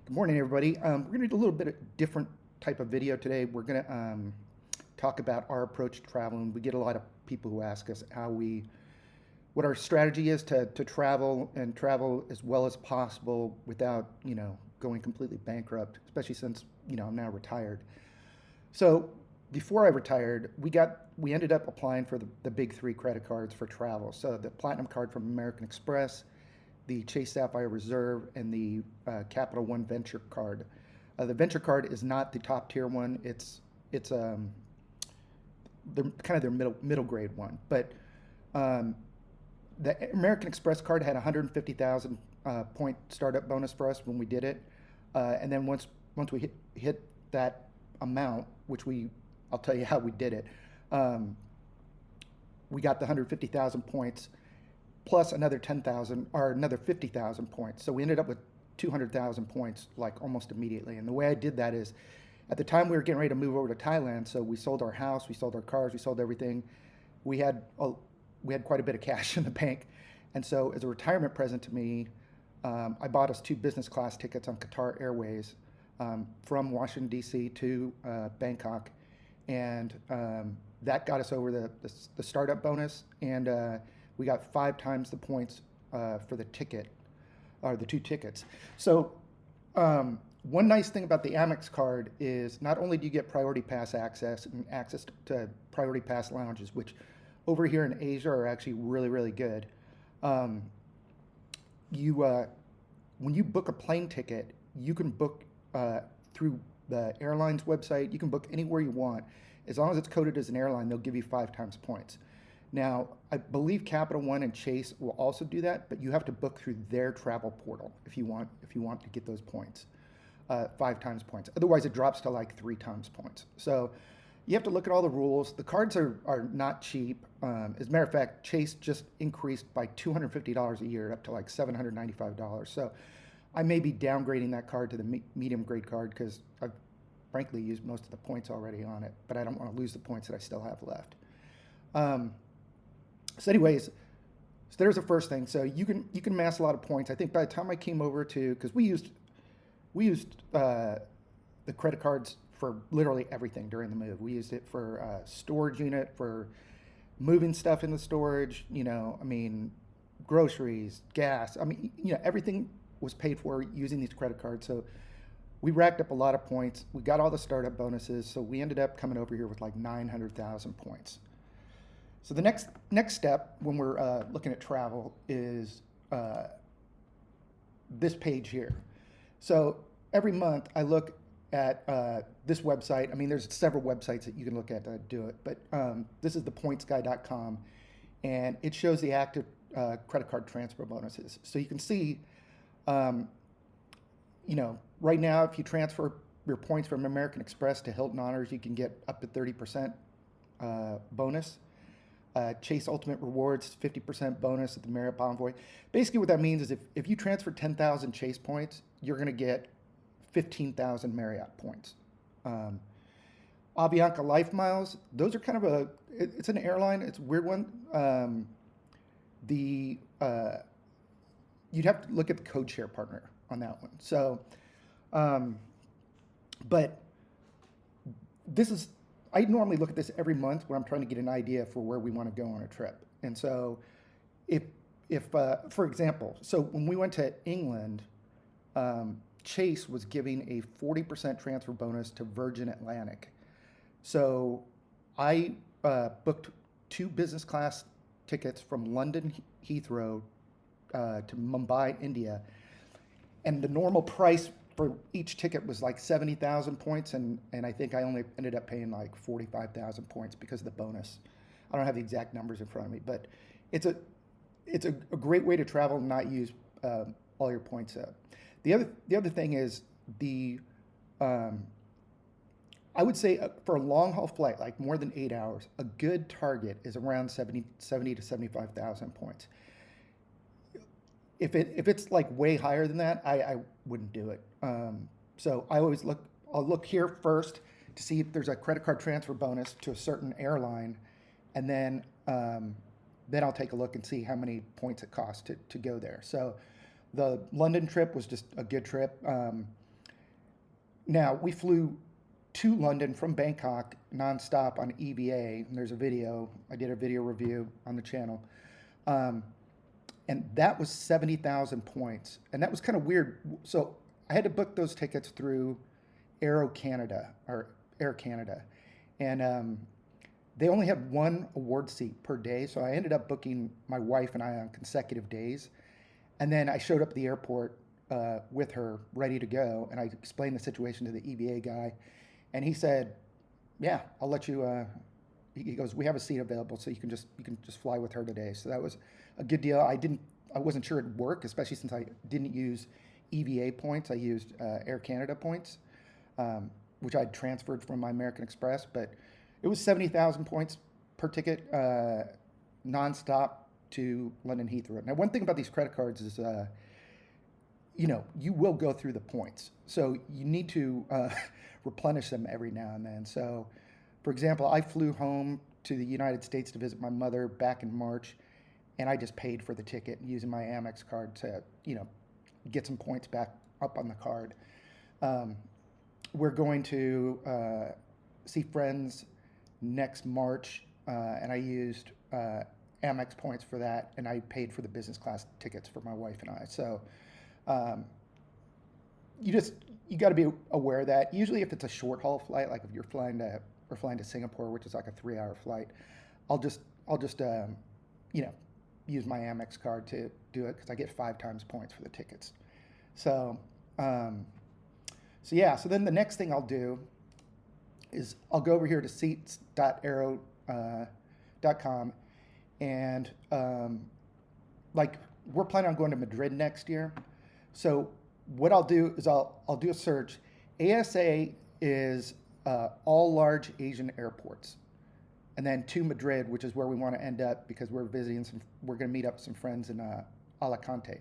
Good morning, everybody. We're going to do a little bit of different type of video today. We're going to talk about our approach to traveling. We get a lot of people who ask us what our strategy is to travel and travel as well as possible without, going completely bankrupt, especially since, I'm now retired. So before I retired, we ended up applying for the big three credit cards for travel. So the Platinum card from American Express, the Chase Sapphire Reserve, and the Capital One Venture card. The Venture card is not the top tier one. It's kind of their middle grade one. But um, the American Express card had 150,000 point startup bonus for us when we did it, and then once we hit that amount, I'll tell you how we did it. Um, we got the 150,000 points plus another 10,000 or another 50,000 points. So we ended up with 200,000 points like almost immediately. And the way I did that is at the time we were getting ready to move over to Thailand, so we sold our house, we sold our cars, we sold everything. We had quite a bit of cash in the bank. And so as a retirement present to me, I bought us two business class tickets on Qatar Airways from Washington, D.C. to Bangkok. And that got us over the startup bonus, and we got 5 times the points for the ticket, or the two tickets. So one nice thing about the Amex card is not only do you get priority pass access and access to priority pass lounges, which over here in Asia are actually really, really good. Um, you When you book a plane ticket, you can book through the airline's website. You can book anywhere you want. As long as it's coded as an airline, they'll give you 5 times points. Now, I believe Capital One and Chase will also do that, but you have to book through their travel portal if you want to get those points, 5 times points. Otherwise, it drops to like 3 times points. So you have to look at all the rules. The cards are not cheap. As a matter of fact, Chase just increased by $250 a year up to like $795. So I may be downgrading that card to the medium grade card because I've frankly used most of the points already on it, but I don't want to lose the points that I still have left. So anyways, so there's the first thing. So you can amass a lot of points. I think by the time I came over to, because we used the credit cards for literally everything during the move. We used it for storage unit, for moving stuff in the storage. Groceries, gas. Everything was paid for using these credit cards. So we racked up a lot of points. We got all the startup bonuses. So we ended up coming over here with like 900,000 points. So the next step when we're looking at travel is this page here. So every month I look at this website. There's several websites that you can look at to do it, but this is the pointsguy.com, and it shows the active credit card transfer bonuses. So you can see, right now if you transfer your points from American Express to Hilton Honors, you can get up to 30% bonus. Chase Ultimate Rewards, 50% bonus at the Marriott Bonvoy. Basically what that means is if you transfer 10,000 Chase points, you're going to get 15,000 Marriott points. Avianca Life Miles, those are kind of it's an airline, it's a weird one. You'd have to look at the code share partner on that one. So, but I normally look at this every month when I'm trying to get an idea for where we want to go on a trip. And so if for example, so when we went to England, Chase was giving a 40% transfer bonus to Virgin Atlantic. So I booked 2 business class tickets from London Heathrow to Mumbai, India. And the normal price for each ticket was like 70,000 points, and I think I only ended up paying like 45,000 points because of the bonus. I don't have the exact numbers in front of me, but it's a great way to travel and not use all your points up. The other thing is I would say for a long haul flight, like more than 8 hours, a good target is around 70 to 75,000 points. If it's like way higher than that, I wouldn't do it. So I'll look here first to see if there's a credit card transfer bonus to a certain airline, and then I'll take a look and see how many points it costs to go there. So the London trip was just a good trip. Now, we flew to London from Bangkok nonstop on EVA, and there's a video. I did a video review on the channel. Um, and that was 70,000 points. And that was kind of weird. So I had to book those tickets through Aero Canada or Air Canada. And they only had one award seat per day. So I ended up booking my wife and I on consecutive days. And then I showed up at the airport with her ready to go. And I explained the situation to the EVA guy. And he said, yeah, I'll let you, he goes, we have a seat available, so you can just fly with her today. So that was a good deal. I wasn't sure it'd work, especially since I didn't use EVA points. I used Air Canada points, which I'd transferred from my American Express. But it was 70,000 points per ticket, nonstop to London Heathrow. Now, one thing about these credit cards is, you will go through the points, so you need to replenish them every now and then. So, for example, I flew home to the United States to visit my mother back in March, and I just paid for the ticket using my Amex card to, get some points back up on the card. We're going to see friends next March, and I used Amex points for that, and I paid for the business class tickets for my wife and I. So you got to be aware of that. Usually, if it's a short haul flight, like if we're flying to Singapore, which is like a 3-hour flight, I'll just use my Amex card to do it because I get 5 times points for the tickets. So so then the next thing I'll do is I'll go over here to seat.aero.com and we're planning on going to Madrid next year. So what I'll do is I'll do a search. ASA is all large Asian airports, and then to Madrid, which is where we want to end up because we're going to meet up with some friends in Alicante,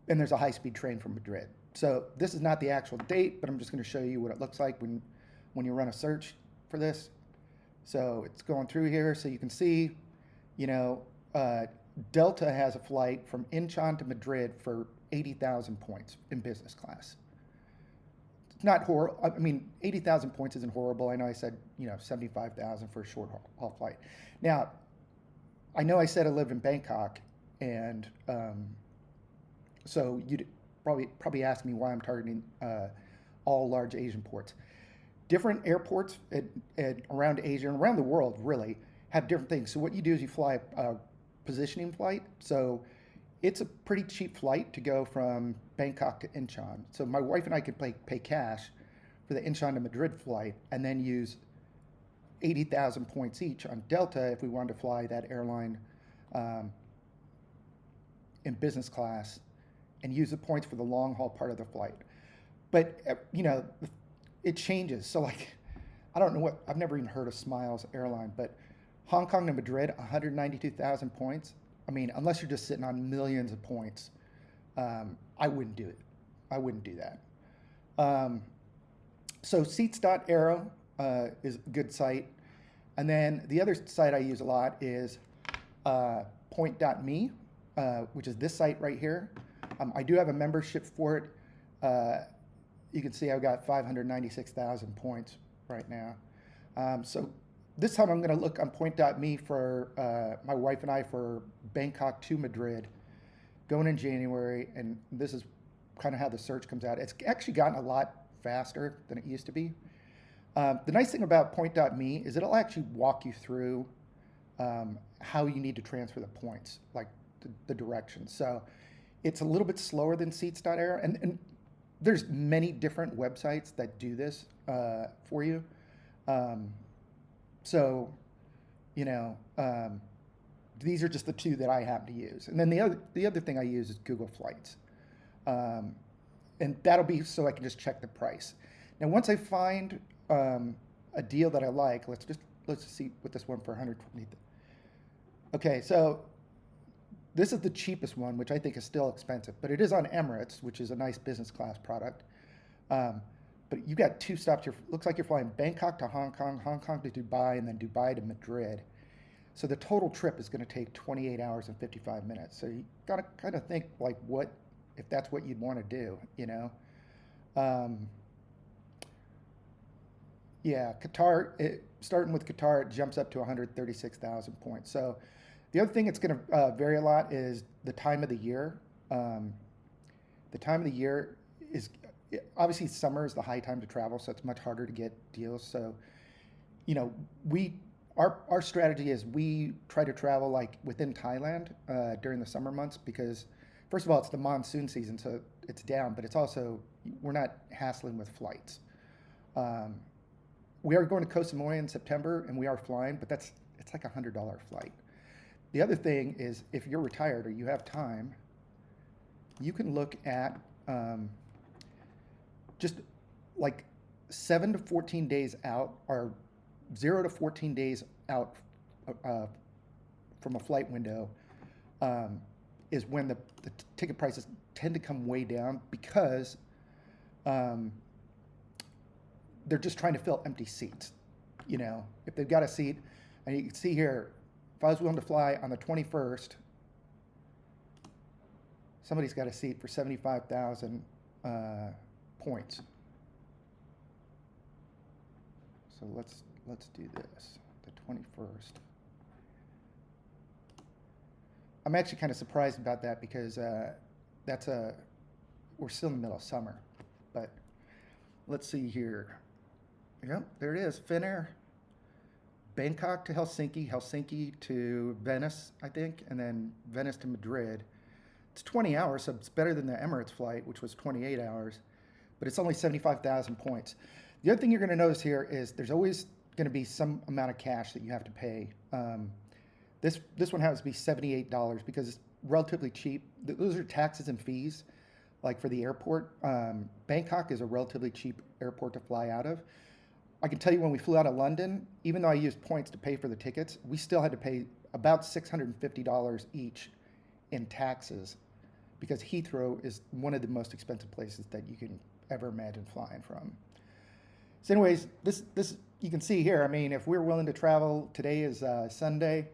and there's a high-speed train from Madrid. So this is not the actual date, but I'm just going to show you what it looks like when you run a search for this. So it's going through here, so you can see, Delta has a flight from Incheon to Madrid for 80,000 points in business class. It's not horrible. I mean, 80,000 points isn't horrible. I know I said, 75,000 for a short haul flight. Now, I know I said I live in Bangkok, and so you'd probably ask me why I'm targeting all large Asian ports. Different airports around Asia and around the world really have different things. So what you do is you fly a positioning flight. So it's a pretty cheap flight to go from Bangkok to Incheon. So my wife and I could pay cash for the Incheon to Madrid flight and then use 80,000 points each on Delta if we wanted to fly that airline in business class and use the points for the long haul part of the flight. But, it changes. So I don't know I've never even heard of Smiles Airline, but Hong Kong to Madrid, 192,000 points. I mean, unless you're just sitting on millions of points, I wouldn't do it. I wouldn't do that. So seats.aero is a good site. And then the other site I use a lot is point.me, which is this site right here. I do have a membership for it. You can see I've got 596,000 points right now. So this time I'm going to look on point.me for my wife and I for Bangkok to Madrid, going in January, and this is kind of how the search comes out. It's actually gotten a lot faster than it used to be. The nice thing about point.me is it'll actually walk you through how you need to transfer the points, like the directions. So it's a little bit slower than seats.aero, and there's many different websites that do this for you. These are just the two that I happen to use. And then the other thing I use is Google Flights. And that'll be so I can just check the price. Now, once I find a deal that I like, let's see what this one for 120. Okay, so this is the cheapest one, which I think is still expensive, but it is on Emirates, which is a nice business class product. But you got 2 stops here. Looks like you're flying Bangkok to Hong Kong, Hong Kong to Dubai, and then Dubai to Madrid. So the total trip is going to take 28 hours and 55 minutes. So you got to kind of think if that's what you'd want to do, Yeah, starting with Qatar, it jumps up to 136,000 points. So the other thing it's going to vary a lot is the time of the year. Um, the time of the year is obviously summer is the high time to travel, so it's much harder to get deals. So you know, we our strategy is we try to travel like within Thailand during the summer months because first of all it's the monsoon season, so it's down, but it's also we're not hassling with flights. Um, we are going to Koh Samui in September, and we are flying, but it's like $100 flight. The other thing is if you're retired or you have time, you can look at just like 7 to 14 days out or 0 to 14 days out uh, from a flight window um, is when the ticket prices tend to come way down because um, they're just trying to fill empty seats. You know, if they've got a seat, and you can see here, if I was willing to fly on the 21st, somebody's got a seat for 75,000 points. So let's do this. The 21st. I'm actually kind of surprised about that because we're still in the middle of summer, but let's see here. Yep, there it is. Finnair, Bangkok to Helsinki, Helsinki to Venice, I think, and then Venice to Madrid. It's 20 hours, so it's better than the Emirates flight, which was 28 hours, but it's only 75,000 points. The other thing you're going to notice here is there's always going to be some amount of cash that you have to pay. This one has to be $78 because it's relatively cheap. Those are taxes and fees, like for the airport. Bangkok is a relatively cheap airport to fly out of. I can tell you when we flew out of London, even though I used points to pay for the tickets, we still had to pay about $650 each in taxes because Heathrow is one of the most expensive places that you can ever imagine flying from. So anyways, this you can see here, I mean, if we were willing to travel, today is Sunday,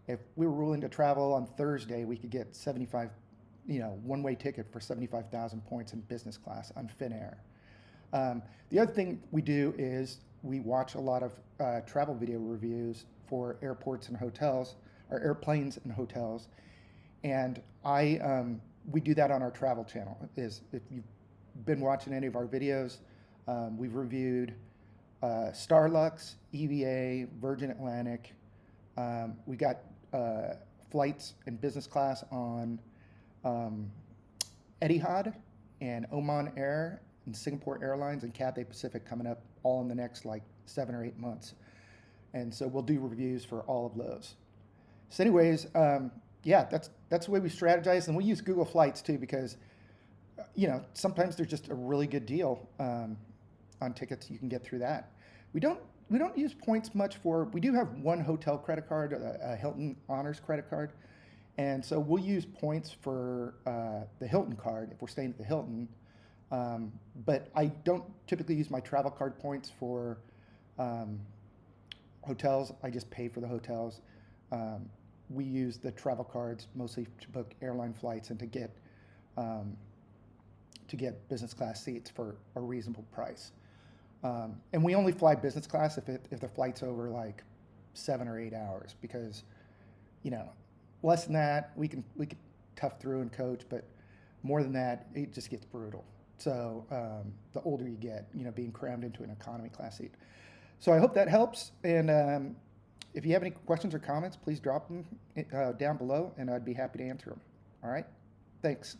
if we were willing to travel on Thursday, we could get 75, one-way ticket for 75,000 points in business class on Finnair. The other thing we do is we watch a lot of travel video reviews for airports and hotels, or airplanes and hotels, and we do that on our travel channel. Is if you've been watching any of our videos, we've reviewed Starlux, EVA, Virgin Atlantic. We got flights in business class on Etihad and Oman Air and Singapore Airlines and Cathay Pacific coming up all in the next like 7 or 8 months. And so we'll do reviews for all of those. So anyways, yeah, that's the way we strategize. And we use Google Flights too because, sometimes there's just a really good deal on tickets. You can get through that. We don't use points much we do have one hotel credit card, a Hilton Honors credit card. And so we'll use points for the Hilton card if we're staying at the Hilton. But I don't typically use my travel card points for hotels. I just pay for the hotels. We use the travel cards mostly to book airline flights and to get business class seats for a reasonable price. And we only fly business class if the flight's over like 7 or 8 hours because, less than that we can tough through and coach, but more than that it just gets brutal. So the older you get, being crammed into an economy class seat. So I hope that helps. And if you have any questions or comments, please drop them down below, and I'd be happy to answer them. All right, thanks.